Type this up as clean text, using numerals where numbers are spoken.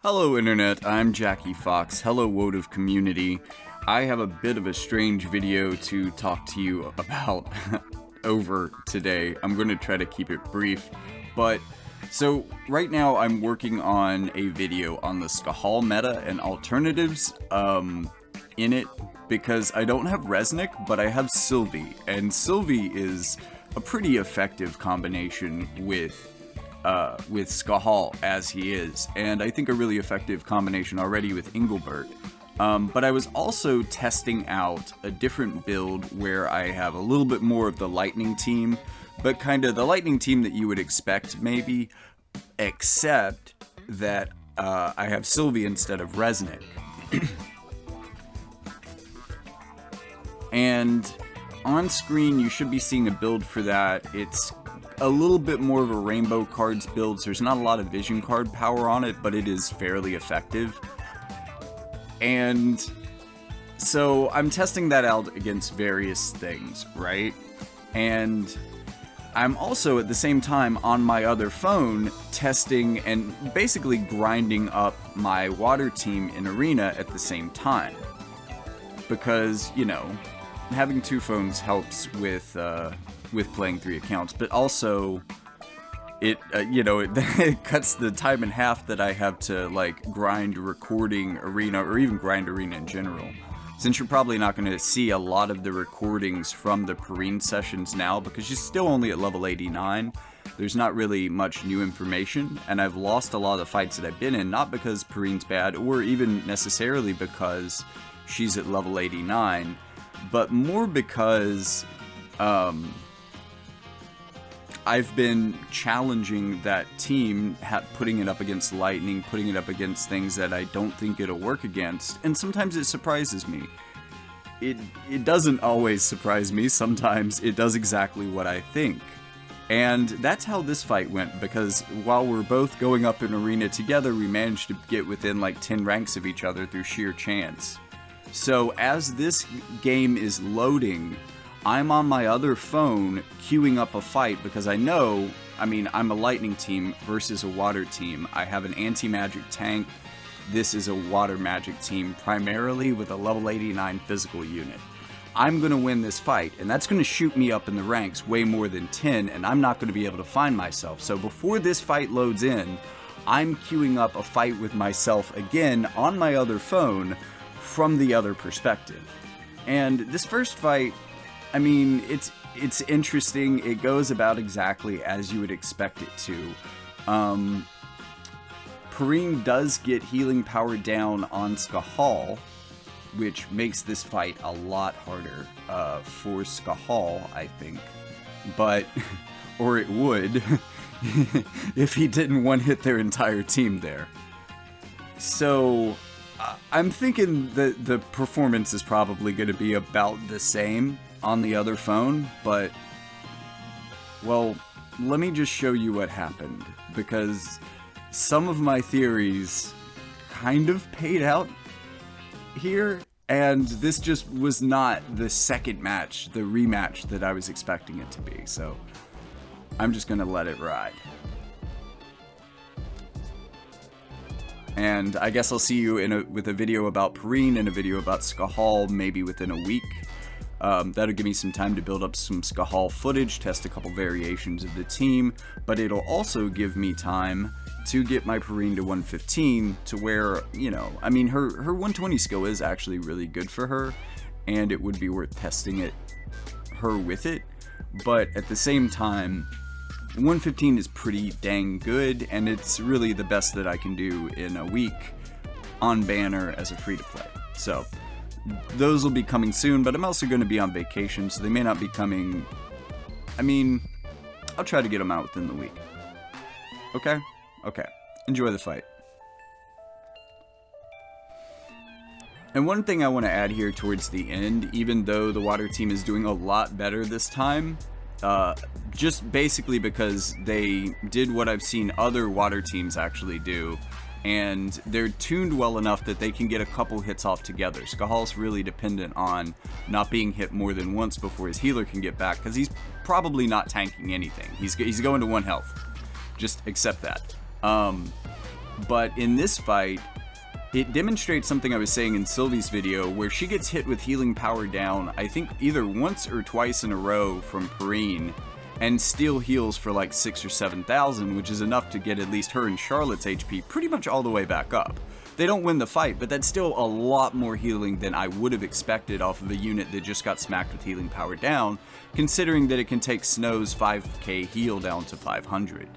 Hello Internet, I'm Jackie Fox. Hello Wotive community. I have a bit of a strange video to talk to you about over today. I'm going to try to keep it brief, but so right now I'm working on a video on the Skahal meta and alternatives in it because I don't have Resnick, but I have Sylvie, and Sylvie is a pretty effective combination with Skahal as he is, and I think a really effective combination already with Engelbert. But I was also testing out a different build where I have a little bit more of the Lightning team, but kind of the Lightning team that you would expect maybe, except that I have Sylvie instead of Resnick. And on screen you should be seeing a build for that. It's a little bit more of a rainbow cards build, so there's not a lot of vision card power on it, but it is fairly effective. And so I'm testing that out against various things, right? And I'm also at the same time on my other phone testing and basically grinding up my water team in Arena at the same time. Because, you know, having two phones helps with playing 3 accounts, but also it it cuts the time in half that I have to like grind recording Arena, or even grind Arena in general. Since you're probably not going to see a lot of the recordings from the Perrene sessions now because she's still only at level 89, there's not really much new information, and I've lost a lot of the fights that I've been in, not because Perrene's bad, or even necessarily because she's at level 89, but more because I've been challenging that team, putting it up against Lightning, putting it up against things that I don't think it'll work against, and sometimes it surprises me. It doesn't always surprise me, sometimes it does exactly what I think. And that's how this fight went, because while we're both going up in Arena together, we managed to get within like 10 ranks of each other through sheer chance. So as this game is loading, I'm on my other phone queuing up a fight because I know, I'm a Lightning team versus a water team. I have an anti-magic tank. This is a water magic team, primarily with a level 89 physical unit. I'm going to win this fight, and that's going to shoot me up in the ranks way more than 10, and I'm not going to be able to find myself. So before this fight loads in, I'm queuing up a fight with myself again on my other phone from the other perspective. And this first fight, it's interesting. It goes about exactly as you would expect it to. Perrene does get healing power down on Skahal, which makes this fight a lot harder for Skahal, I think. But, or it would, if he didn't one-hit their entire team there. So I'm thinking that the performance is probably going to be about the same on the other phone, but, well, let me just show you what happened, because some of my theories kind of paid out here, and this just was not the second match, the rematch that I was expecting it to be, so I'm just gonna let it ride. And I guess I'll see you with a video about Perrene and a video about Skahal maybe within a week. That'll give me some time to build up some Skahal footage, test a couple variations of the team, but it'll also give me time to get my Perrene to 115 to where, her 120 skill is actually really good for her, and it would be worth testing her with it, but at the same time, 115 is pretty dang good, and it's really the best that I can do in a week on banner as a free-to-play. So those will be coming soon, but I'm also going to be on vacation, so they may not be coming. I'll try to get them out within the week. Okay? Okay. Enjoy the fight. And one thing I want to add here towards the end, even though the water team is doing a lot better this time, just basically because they did what I've seen other water teams actually do, and they're tuned well enough that they can get a couple hits off together. Skahal's really dependent on not being hit more than once before his healer can get back, because he's probably not tanking anything. He's going to 1 health. Just accept that. But in this fight, it demonstrates something I was saying in Sylvie's video, where she gets hit with healing power down, I think either once or twice in a row from Perrene, and still heals for like 6,000 or 7,000, which is enough to get at least her and Charlotte's HP pretty much all the way back up. They don't win the fight, but that's still a lot more healing than I would have expected off of a unit that just got smacked with healing power down, considering that it can take Snow's 5k heal down to 500.